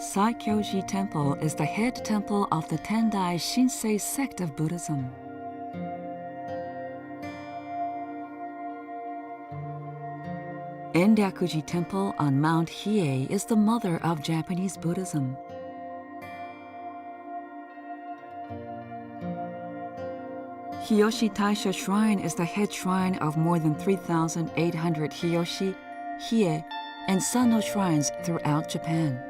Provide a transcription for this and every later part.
Saikyo-ji Temple is the head temple of the Tendai Shinsei sect of Buddhism. Untitled Temple on Mount Hiei is the mother of Japanese Buddhism. Hiyoshi Taisha Shrine is the head shrine of more than 3,800 Hiyoshi, Hie, and Sanno shrines throughout Japan.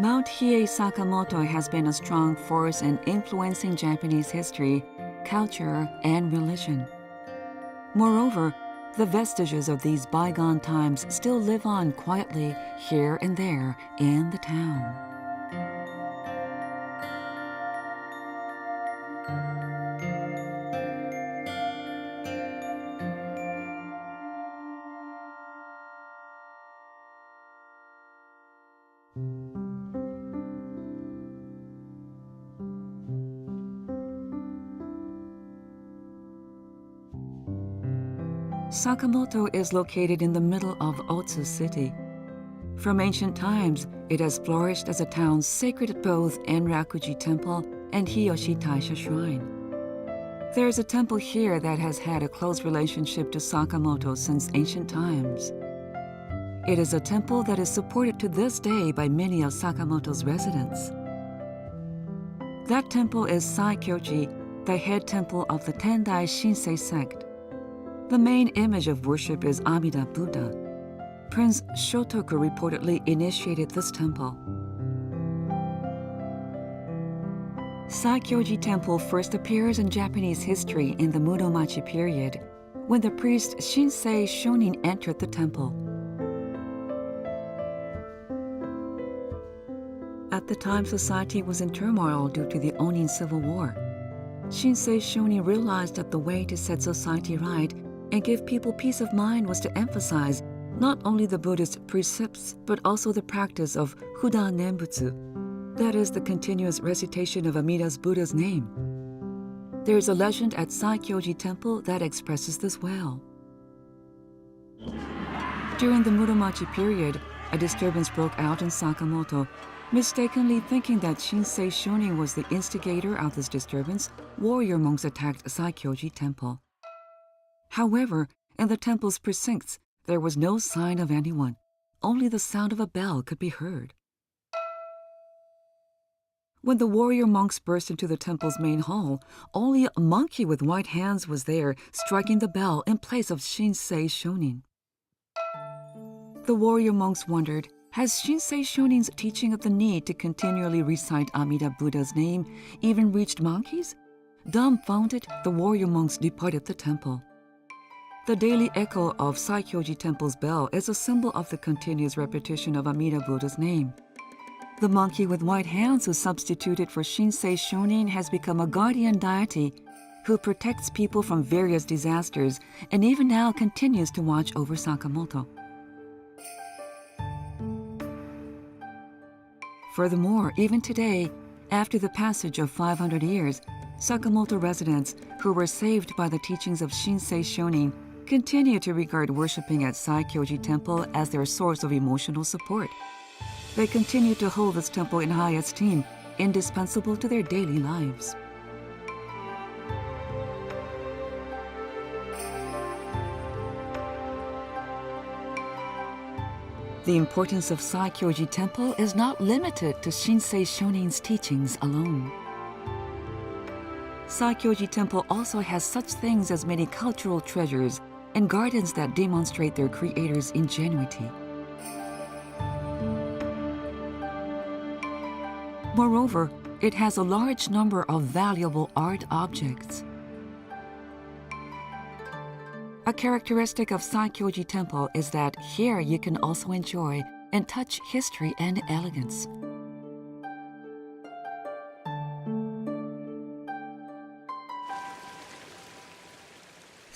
Mount Hiei Sakamoto has been a strong force in influencing Japanese history, culture, and religion. Moreover, the vestiges of these bygone times still live on quietly here and there in the town. Sakamoto is located in the middle of Otsu City. From ancient times, it has flourished as a town sacred at both Untitled Temple and Hiyoshi Taisha Shrine. There is a temple here that has had a close relationship to Sakamoto since ancient times. It is a temple that is supported to this day by many of Sakamoto's residents. That temple is Saikyo-ji, the head temple of the Tendai Shinsei sect. The main image of worship is Amida Buddha. Prince Shotoku reportedly initiated this temple. Saikyo-ji Temple first appears in Japanese history in the Muromachi period, when the priest Shinsei Shonin entered the temple. At the time, society was in turmoil due to the Onin Civil War. Shinsei Shonin realized that the way to set society right and give people peace of mind was to emphasize not only the Buddhist precepts, but also the practice of Fudan Nembutsu, that is, the continuous recitation of Amida Buddha's name. There is a legend at Saikyo-ji Temple that expresses this well. During the Muromachi period, a disturbance broke out in Sakamoto. Mistakenly thinking that Shinsei Shonin was the instigator of this disturbance, warrior monks attacked Saikyo-ji Temple. However, in the temple's precincts, there was no sign of anyone. Only the sound of a bell could be heard. When the warrior monks burst into the temple's main hall, only a monkey with white hands was there, striking the bell in place of Shinsei Shonin. The warrior monks wondered, has Shinsei Shonin's teaching of the need to continually recite Amida Buddha's name even reached monkeys? Dumbfounded, the warrior monks departed the temple. The daily echo of Saikyo-ji Temple's bell is a symbol of the continuous repetition of Amida Buddha's name. The monkey with white hands who substituted for Shinsei Shonin has become a guardian deity who protects people from various disasters and even now continues to watch over Sakamoto. Furthermore, even today, after the passage of 500 years, Sakamoto residents who were saved by the teachings of Shinsei Shonin continue to regard worshipping at Saikyo-ji Temple as their source of emotional support. They continue to hold this temple in high esteem, indispensable to their daily lives. The importance of Saikyo-ji Temple is not limited to Shinsei Shonin's teachings alone. Saikyo-ji Temple also has such things as many cultural treasures and gardens that demonstrate their creator's ingenuity. Moreover, it has a large number of valuable art objects. A characteristic of Saikyo-ji Temple is that here you can also enjoy and touch history and elegance.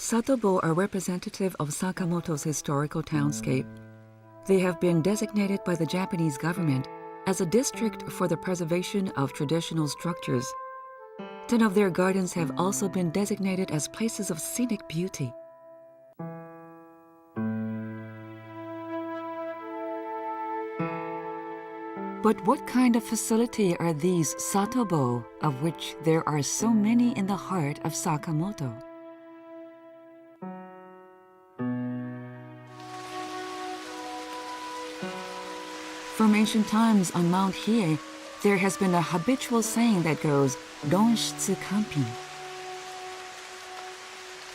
Satobo are representative of Sakamoto's historical townscape. They have been designated by the Japanese government as a district for the preservation of traditional structures. 10 of their gardens have also been designated as places of scenic beauty. But what kind of facility are these satobo, of which there are so many in the heart of Sakamoto? From ancient times on Mount Hiei, there has been a habitual saying that goes, "Ronshitsu Kampin."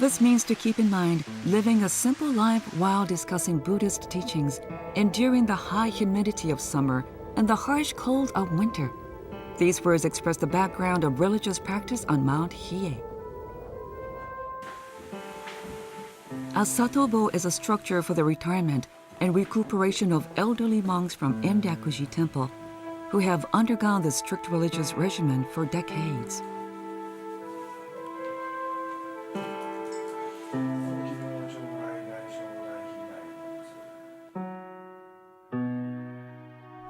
This means to keep in mind living a simple life while discussing Buddhist teachings, enduring the high humidity of summer and the harsh cold of winter. These words express the background of religious practice on Mount Hiei. A satobo is a structure for the retirement and recuperation of elderly monks from Endakuji Temple who have undergone the strict religious regimen for decades.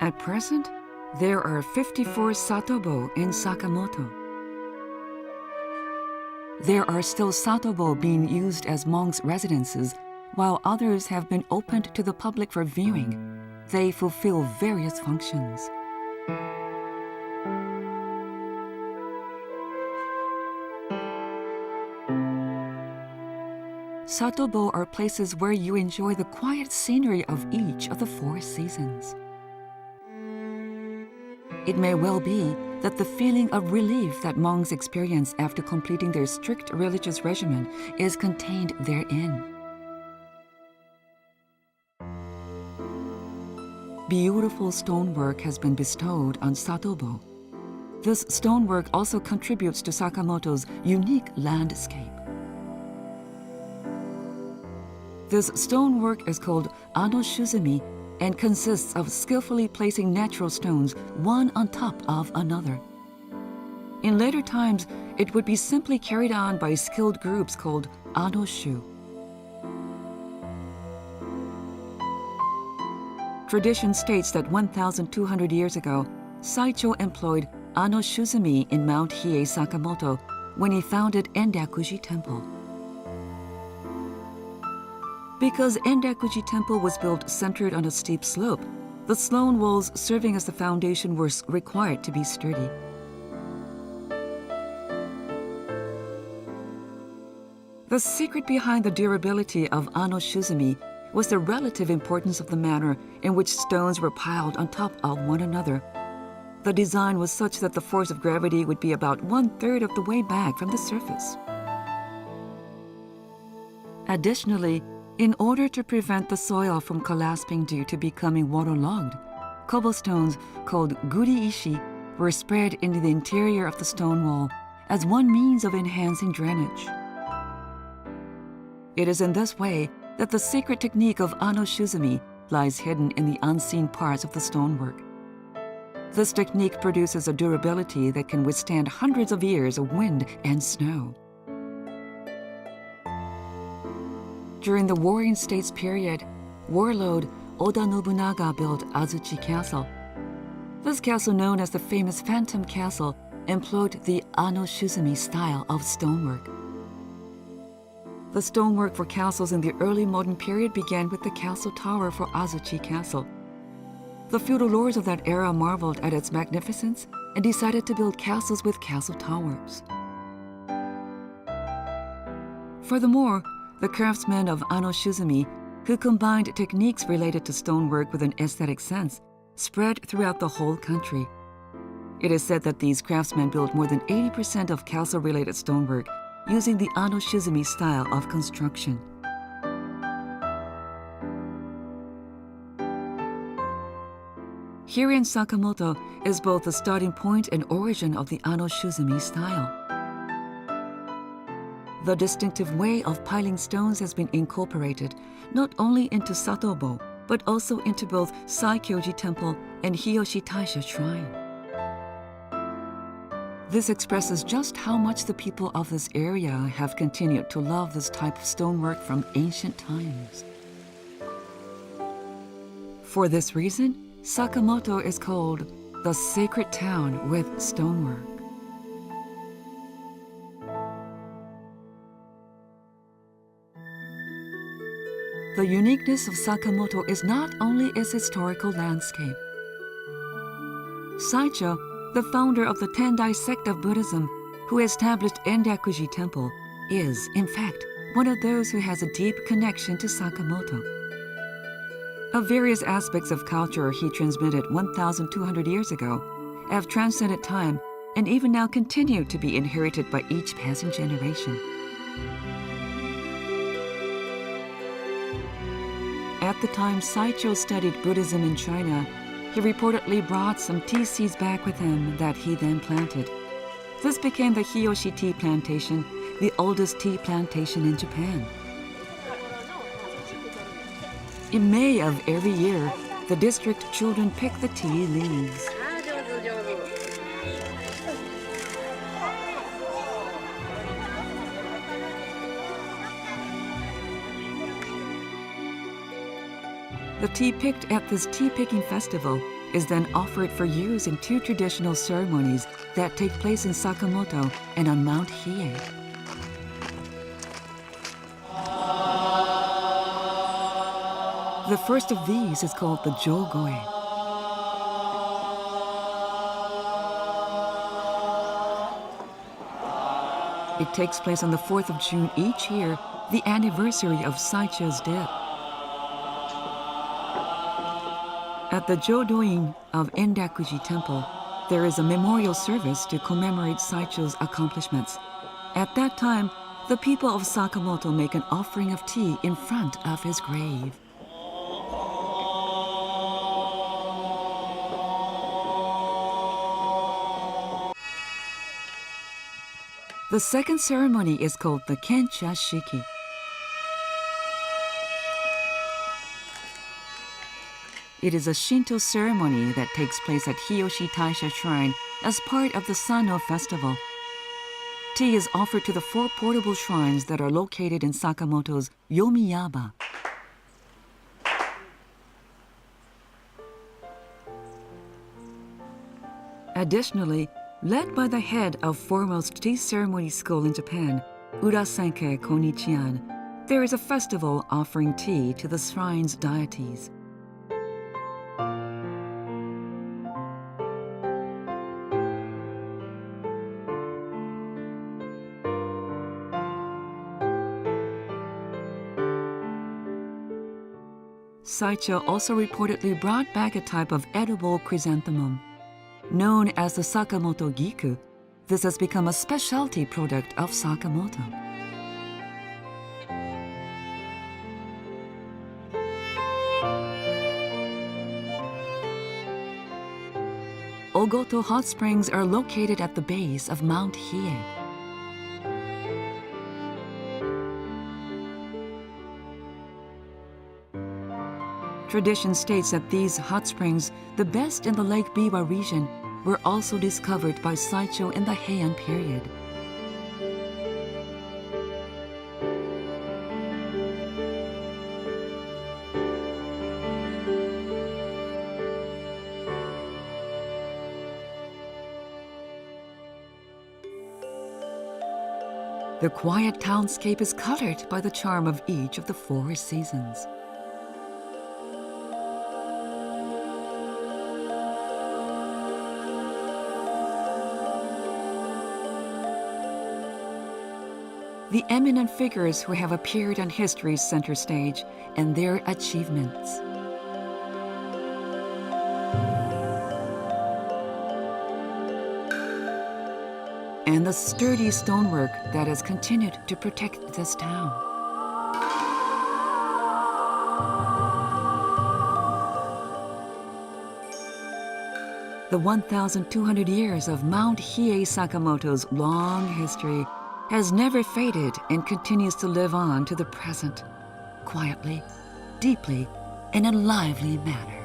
At present, there are 54 satobo in Sakamoto. There are still satobo being used as monks' residences, while others have been opened to the public for viewing. They fulfill various functions. Satobo are places where you enjoy the quiet scenery of each of the 4 seasons. It may well be that the feeling of relief that monks experience after completing their strict religious regimen is contained therein. Beautiful stonework has been bestowed on satobo. This stonework also contributes to Sakamoto's unique landscape. This stonework is called ano-shuzumi and consists of skillfully placing natural stones one on top of another. In later times, it would be simply carried on by skilled groups called ano-shu. Tradition states that 1,200 years ago, Saicho employed ano-shuzumi in Mount Hiei Sakamoto when he founded Endakuji Temple. Because Endakuji Temple was built centered on a steep slope, the stone walls serving as the foundation were required to be sturdy. The secret behind the durability of ano-shuzumi was the relative importance of the manner in which stones were piled on top of one another. The design was such that the force of gravity would be about 1/3 of the way back from the surface. Additionally, in order to prevent the soil from collapsing due to becoming waterlogged, cobblestones called guri-ishi were spread into the interior of the stone wall as one means of enhancing drainage. It is in this way that the secret technique of ano-shuzumi lies hidden in the unseen parts of the stonework. This technique produces a durability that can withstand hundreds of years of wind and snow. During the Warring States period, warlord Oda Nobunaga built Azuchi Castle. This castle, known as the famous Phantom Castle, employed the ano-shuzumi style of stonework. The stonework for castles in the early modern period began with the castle tower for Azuchi Castle. The feudal lords of that era marveled at its magnificence and decided to build castles with castle towers. Furthermore, the craftsmen of ano-shuzumi, who combined techniques related to stonework with an aesthetic sense, spread throughout the whole country. It is said that these craftsmen built more than 80% of castle-related stonework using the ano-shuzumi style of construction. Here in Sakamoto is both the starting point and origin of the ano-shuzumi style. The distinctive way of piling stones has been incorporated not only into satobo, but also into both Saikyo-ji Temple and Hiyoshi Taisha Shrine. This expresses just how much the people of this area have continued to love this type of stonework from ancient times. For this reason, Sakamoto is called the sacred town with stonework. The uniqueness of Sakamoto is not only its historical landscape. Saikyo, the founder of the Tendai sect of Buddhism, who established Untitled Temple, is, in fact, one of those who has a deep connection to Sakamoto. Of various aspects of culture he transmitted 1,200 years ago, have transcended time and even now continue to be inherited by each passing generation. At the time Saikyo studied Buddhism in China, he reportedly brought some tea seeds back with him that he then planted. This became the Hiyoshi tea plantation, the oldest tea plantation in Japan. In May of every year, the district children pick the tea leaves. The tea picked at this tea-picking festival is then offered for use in two traditional ceremonies that take place in Sakamoto and on Mount Hiei. The first of these is called the Jogoe. It takes place on the 4th of June each year, the anniversary of Saikyo's death. At the Jodoin of Untitled Temple, there is a memorial service to commemorate Saikyo's accomplishments. At that time, the people of Sakamoto make an offering of tea in front of his grave. The second ceremony is called the Kencha Shiki. It is a Shinto ceremony that takes place at Hiyoshi Taisha Shrine as part of the Sano festival. Tea is offered to the 4 portable shrines that are located in Sakamoto's Yomiyaba. Additionally, led by the head of foremost tea ceremony school in Japan, Urasenke Konichian, there is a festival offering tea to the shrine's deities. Saikyo also reportedly brought back a type of edible chrysanthemum. Known as the Sakamoto Giku, this has become a specialty product of Sakamoto. Ogoto hot springs are located at the base of Mount Hiei. Tradition states that these hot springs, the best in the Lake Biwa region, were also discovered by Saikyo in the Heian period. The quiet townscape is colored by the charm of each of the 4 seasons. The eminent figures who have appeared on history's center stage and their achievements. And the sturdy stonework that has continued to protect this town. The 1,200 years of Mount Hiei Sakamoto's long history has never faded and continues to live on to the present, quietly, deeply, in a lively manner.